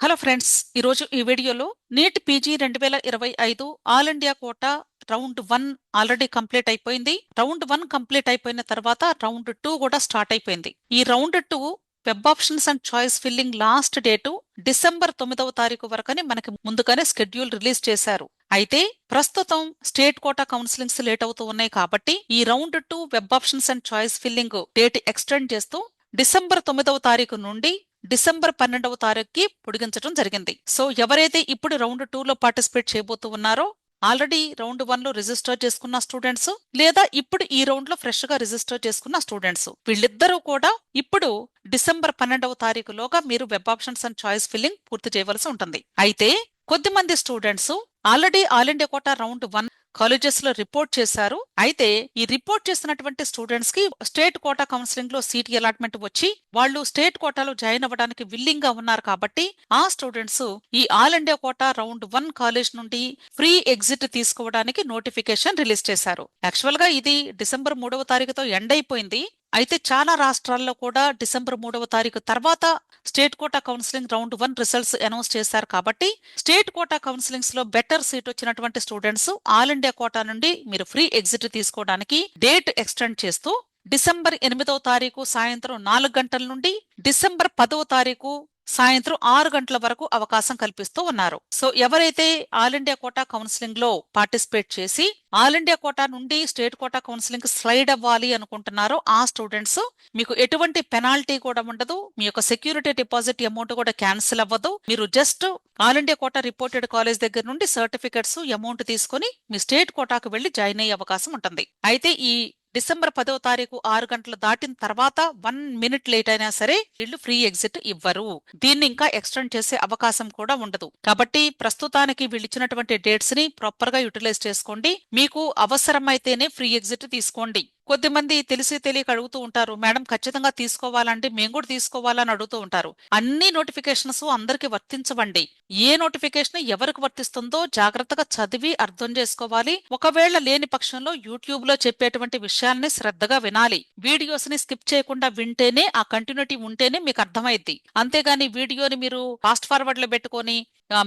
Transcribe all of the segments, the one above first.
Hello friends, ఈరోజు ఈ వీడియోలో NEET PG 2025 all India quota round 1 already complete అయిపోయింది. రౌండ్ 1 కంప్లీట్ అయిపోయిన తర్వాత రౌండ్ 2 కూడా స్టార్ట్ అయిపోయింది. ఈ round 2 web options and choice filling last date December 9వ తారీఖు వరకని మనకి ముందుగానే స్కెడ్యూల్ రిలీజ్ చేశారు. అయితే ప్రస్తుతం స్టేట్ కోటా కౌన్సిలింగ్స్ లేట్ అవుతూ ఉన్నాయి కాబట్టి ఈ round 2 web options and choice filling date extend చేస్తూ డిసెంబర్ 9వ తారీఖు నుండి డిసెంబర్ 12వ తారీఖుకి పొడిగించడం జరిగింది. సో ఎవరైతే ఇప్పుడు రౌండ్ 2 లో పార్టిసిపేట్ చేయబోతూ ఉన్నారో ఆల్రెడీ రౌండ్ 1 లో రిజిస్టర్ చేసుకున్న స్టూడెంట్స్ లేదా ఇప్పుడు ఈ రౌండ్ లో ఫ్రెష్ గా రిజిస్టర్ చేసుకున్న స్టూడెంట్స్ వీళ్ళిద్దరూ కూడా ఇప్పుడు డిసెంబర్ 12వ తారీఖులోగా మీరు web options and choice filling పూర్తి చేయవలసి ఉంటుంది. అయితే కొద్దిమంది students already all India quota round 1 colleges లో రిపోర్ట్ చేశారు. అయితే ఈ రిపోర్ట్ చేసినటువంటి స్టూడెంట్స్ కి స్టేట్ కోటా కౌన్సిలింగ్ లో సీట్ అలాట్మెంట్ వచ్చి వాళ్ళు స్టేట్ కోటాలో జాయిన్ అవ్వడానికి విల్లింగ్ గా ఉన్నారు కాబట్టి ఆ స్టూడెంట్స్ ఈ all India quota round 1 college నుండి ఫ్రీ ఎగ్జిట్ తీసుకోవడానికి నోటిఫికేషన్ రిలీజ్ చేశారు. యాక్చువల్ గా ఇది డిసెంబర్ 3వ తారీఖుతో ఎండ్ అయిపోయింది. అయితే చాలా రాష్ట్రాల్లో కూడా డిసెంబర్ 3వ తారీఖు తర్వాత state quota counselling round 1 results announce చేశారు కాబట్టి స్టేట్ కోటా కౌన్సిలింగ్స్ లో బెటర్ సీట్ వచ్చినటువంటి స్టూడెంట్స్ ఆల్ ఇండియా కోటా నుండి మీరు ఫ్రీ ఎగ్జిట్ తీసుకోవడానికి డేట్ ఎక్స్టెండ్ చేస్తూ డిసెంబర్ 8వ తారీఖు సాయంత్రం 4 గంటల నుండి డిసెంబర్ 10వ తారీఖు సాయంత్రం 6 గంటల వరకు అవకాశం కల్పిస్తూ ఉన్నారు. సో ఎవరైతే ఆల్ ఇండియా కోటా కౌన్సిలింగ్ లో పార్టిసిపేట్ చేసి ఆల్ ఇండియా కోటా నుండి స్టేట్ కోటా కౌన్సిలింగ్ స్లైడ్ అవ్వాలి అనుకుంటున్నారో ఆ స్టూడెంట్స్ మీకు ఎటువంటి పెనాల్టీ కూడా ఉండదు. మీ యొక్క సెక్యూరిటీ డిపాజిట్ అమౌంట్ కూడా క్యాన్సిల్ అవ్వదు. మీరు just all India quota reported college దగ్గర నుండి సర్టిఫికెట్స్ అమౌంట్ తీసుకుని మీ స్టేట్ కోటాకు వెళ్లి జాయిన్ అయ్యే అవకాశం ఉంటుంది. అయితే ఈ డిసెంబర్ 10వ తారీఖు 6 గంటలు దాటిన తర్వాత 1 మినిట్ లేట్ అయినా సరే వీళ్ళు ఫ్రీ ఎగ్జిట్ ఇవ్వరు. దీన్ని ఇంకా ఎక్స్టెండ్ చేసే అవకాశం కూడా ఉండదు. కాబట్టి ప్రస్తుతానికి వీళ్ళు ఇచ్చినటువంటి డేట్స్ ని ప్రాపర్ గా యూటిలైజ్ చేసుకోండి. మీకు అవసరమైతేనే ఫ్రీ ఎగ్జిట్ తీసుకోండి. కొద్దిమంది తెలిసి తెలియక అడుగుతూ ఉంటారు, మేడం ఖచ్చితంగా తీసుకోవాలంటే మేము కూడా తీసుకోవాలని అడుగుతూ ఉంటారు. అన్ని నోటిఫికేషన్స్ అందరికి వర్తించవండి. ఏ నోటిఫికేషన్ ఎవరికి వర్తిస్తుందో జాగ్రత్తగా చదివి అర్థం చేసుకోవాలి. ఒకవేళ లేని పక్షంలో యూట్యూబ్ లో చెప్పేటువంటి విషయాల్ని శ్రద్ధగా వినాలి. వీడియోస్ ని స్కిప్ చేయకుండా వింటేనే ఆ కంటిన్యూటీ ఉంటేనే మీకు అర్థమైద్ది. అంతేగాని వీడియోని మీరు ఫాస్ట్ ఫార్వర్డ్ లో పెట్టుకొని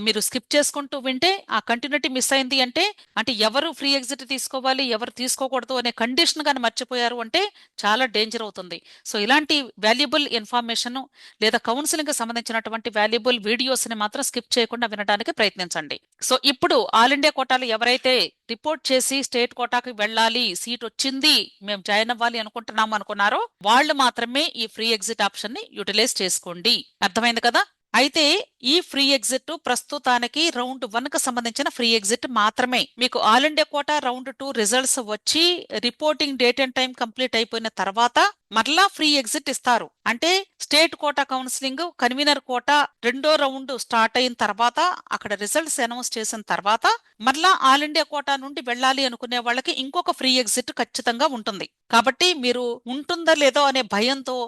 మీరు స్కిప్ చేసుకుంటూ వింటే ఆ కంటిన్యూటీ మిస్ అయింది అంటే ఎవరు ఫ్రీ ఎగ్జిట్ తీసుకోవాలి ఎవరు తీసుకోకూడదు అనే కండిషన్ గాని మర్చిపోయారు అంటే చాలా డేంజర్ అవుతుంది. సో ఇలాంటి వాల్యుబుల్ ఇన్ఫర్మేషన్ లేదా కౌన్సిలింగ్ కి సంబంధించినటువంటి వాల్యుబుల్ వీడియోస్ ని మాత్రం స్కిప్ చేయకుండా వినడానికి ప్రయత్నించండి. సో ఇప్పుడు ఆల్ ఇండియా కోటాలో ఎవరైతే రిపోర్ట్ చేసి స్టేట్ కోటాకి వెళ్ళాలి, సీట్ వచ్చింది, మేము జాయిన్ అవ్వాలి అనుకుంటున్నాము అనుకున్నారో వాళ్ళు మాత్రమే ఈ ఫ్రీ ఎగ్జిట్ ఆప్షన్ ని యూటిలైజ్ చేసుకోండి. అర్థమైంది కదా? అయితే ఈ ఫ్రీ ఎగ్జిట్ ప్రస్తుతానికి రౌండ్ 1 కు సంబంధించిన ఫ్రీ ఎగ్జిట్ మాత్రమే. మీకు all India quota round 2 results వచ్చి reporting date and time complete అయిపోయిన తర్వాత మరలా ఫ్రీ ఎగ్జిట్ ఇస్తారు. అంటే state quota counselling convener quota రెండో రౌండ్ స్టార్ట్ అయిన తర్వాత అక్కడ రిజల్ట్స్ అనౌన్స్ చేసిన తర్వాత మరలా ఆల్ ఇండియా కోటా నుండి వెళ్ళాలి అనుకునే వాళ్ళకి ఇంకొక ఫ్రీ ఎగ్జిట్ ఖచ్చితంగా ఉంటుంది. కాబట్టి మీరు ఉంటుందా లేదో అనే భయంతో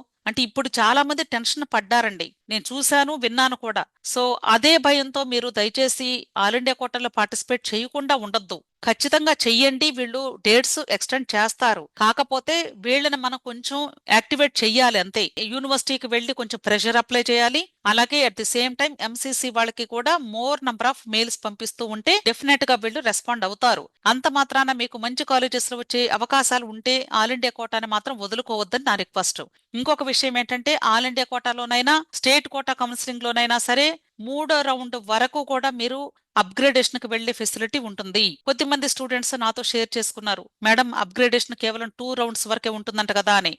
ఇప్పుడు చాలా మంది టెన్షన్ పడ్డారండి. నేను చూశాను, విన్నాను కూడా. సో అదే భయంతో మీరు దయచేసి ఆల్ ఇండియా కోటాలో పార్టిసిపేట్ చేయకుండా ఉండొద్దు. ఖచ్చితంగా చెయ్యండి. వీళ్ళు డేట్స్ ఎక్స్టెండ్ చేస్తారు. కాకపోతే వీళ్ళని మనం కొంచెం యాక్టివేట్ చెయ్యాలి అంతే. యూనివర్సిటీకి వెళ్లి కొంచెం ప్రెషర్ అప్లై చేయాలి. అలాగే at the same time MCC వాళ్ళకి కూడా మోర్ నంబర్ ఆఫ్ మెయిల్స్ పంపిస్తూ ఉంటే డెఫినెట్ గా వీళ్ళు రెస్పాండ్ అవుతారు. అంత మాత్రాన మీకు మంచి కాలేజెస్ లో వచ్చే అవకాశాలు ఉంటే ఆల్ ఇండియా కోటాని మాత్రం వదులుకోవద్దని నా రిక్వెస్ట్. ఇంకొక విషయం ఏంటంటే ఆల్ ఇండియా కోటాలోనైనా స్టేట్ కోటా కౌన్సిలింగ్ లోనైనా సరే 3వ రౌండ్ వరకు కూడా మీరు అప్గ్రేడేషన్ కి వెళ్లే ఫెసిలిటీ ఉంటుంది. కొద్దిమంది స్టూడెంట్స్ నాతో షేర్ చేసుకున్నారు, మేడం అప్గ్రేడేషన్ కేవలం 2 రౌండ్స్ వరకే ఉంటుందంట కదా అని.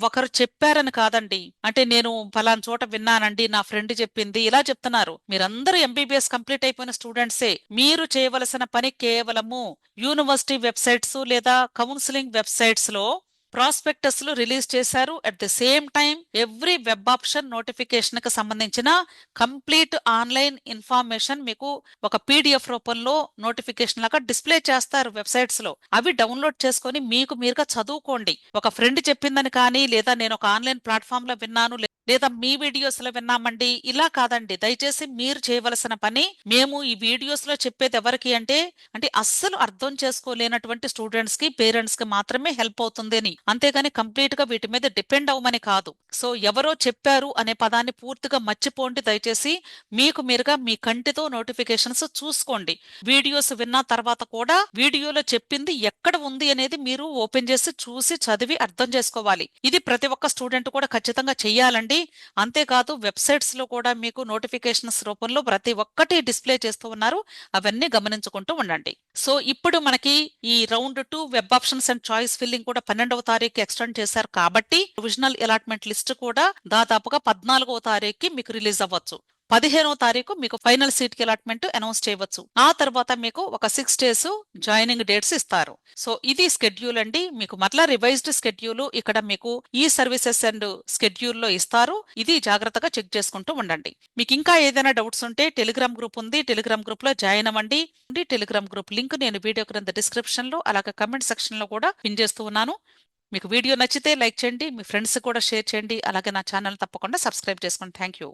ఒకరు చెప్పారని కాదండి. నేను ఫలానా చోట విన్నానండి, నా ఫ్రెండ్ చెప్పింది, ఇలా చెప్తున్నారు. మీరందరూ ఎంబీబీఎస్ కంప్లీట్ అయిపోయిన స్టూడెంట్సే. మీరు చేయవలసిన పని కేవలము యూనివర్సిటీ వెబ్సైట్స్ లేదా కౌన్సిలింగ్ వెబ్సైట్స్ లో ప్రాస్పెక్టస్ లు రిలీజ్ చేశారు. At the same time every web option notification కి సంబంధించిన కంప్లీట్ ఆన్లైన్ ఇన్ఫర్మేషన్ మీకు ఒక పీడిఎఫ్ రూపంలో నోటిఫికేషన్ లాగా డిస్ప్లే చేస్తారు వెబ్సైట్స్ లో. అవి డౌన్లోడ్ చేసుకుని మీకు మీరుగా చదువుకోండి. ఒక ఫ్రెండ్ చెప్పిందని కానీ లేదా నేను ఒక ఆన్లైన్ ప్లాట్ఫామ్ లో విన్నాను లేదా మీ వీడియోస్ లో విన్నామండి, ఇలా కాదండి. దయచేసి మీరు చేయవలసిన పని, మేము ఈ వీడియోస్ లో చెప్పేది ఎవరికి అంటే అస్సలు అర్థం చేసుకోలేనటువంటి స్టూడెంట్స్ కి, పేరెంట్స్ కి మాత్రమే హెల్ప్ అవుతుంది అని, అంతేగాని కంప్లీట్ గా వీటి మీద డిపెండ్ అవ్వమని కాదు. సో ఎవరో చెప్పారు అనే పదాన్ని పూర్తిగా మర్చిపోండి దయచేసి. మీకు మీరుగా మీ కంటితో నోటిఫికేషన్స్ చూసుకోండి. వీడియోస్ విన్న తర్వాత కూడా వీడియోలో చెప్పింది ఎక్కడ ఉంది అనేది మీరు ఓపెన్ చేసి చూసి చదివి అర్థం చేసుకోవాలి. ఇది ప్రతి ఒక్క స్టూడెంట్ కూడా ఖచ్చితంగా చెయ్యాలండి. అంతేకాదు వెబ్సైట్స్ లో కూడా మీకు నోటిఫికేషన్స్ రూపంలో ప్రతి ఒక్కటి డిస్ప్లే చేస్తూ ఉన్నారు. అవన్నీ గమనించుకుంటూ ఉండండి. సో ఇప్పుడు మనకి ఈ round 2 web options and choice filling కూడా 12వ తారీఖు ఎక్స్టెండ్ చేశారు కాబట్టి ప్రొవిజనల్ అలాట్మెంట్ లిస్ట్ కూడా దాదాపుగా 14వ తారీఖుకి మీకు రిలీజ్ అవ్వచ్చు. 15వ తారీఖు మీకు ఫైనల్ సీట్ కి అలాట్మెంట్ అనౌన్స్ చేయవచ్చు. ఆ తర్వాత మీకు ఒక 6 డేస్ జాయినింగ్ డేట్స్ ఇస్తారు. సో ఇది స్కెడ్యూల్ అండి. మీకు మరలా రివైజ్డ్ స్కెడ్యూల్ ఇక్కడ మీకు ఈ సర్వీసెస్ అండ్ స్కెడ్యూల్ లో ఇస్తారు. ఇది జాగ్రత్తగా చెక్ చేసుకుంటూ ఉండండి. మీకు ఇంకా ఏదైనా డౌట్స్ ఉంటే టెలిగ్రామ్ గ్రూప్ ఉంది, టెలిగ్రామ్ గ్రూప్ లో జాయిన్ అవ్వండి. టెలిగ్రామ్ గ్రూప్ లింక్ నేను వీడియో క్రింద డిస్క్రిప్షన్ లో అలాగే కమెంట్ సెక్షన్ లో కూడా పిన్ చేస్తూ ఉన్నాను. మీకు వీడియో నచ్చితే లైక్ చేయండి, మీ ఫ్రెండ్స్ కూడా షేర్ చేయండి, అలాగే నా ఛానల్ తప్పకుండా సబ్స్క్రైబ్ చేసుకోండి. Thank you.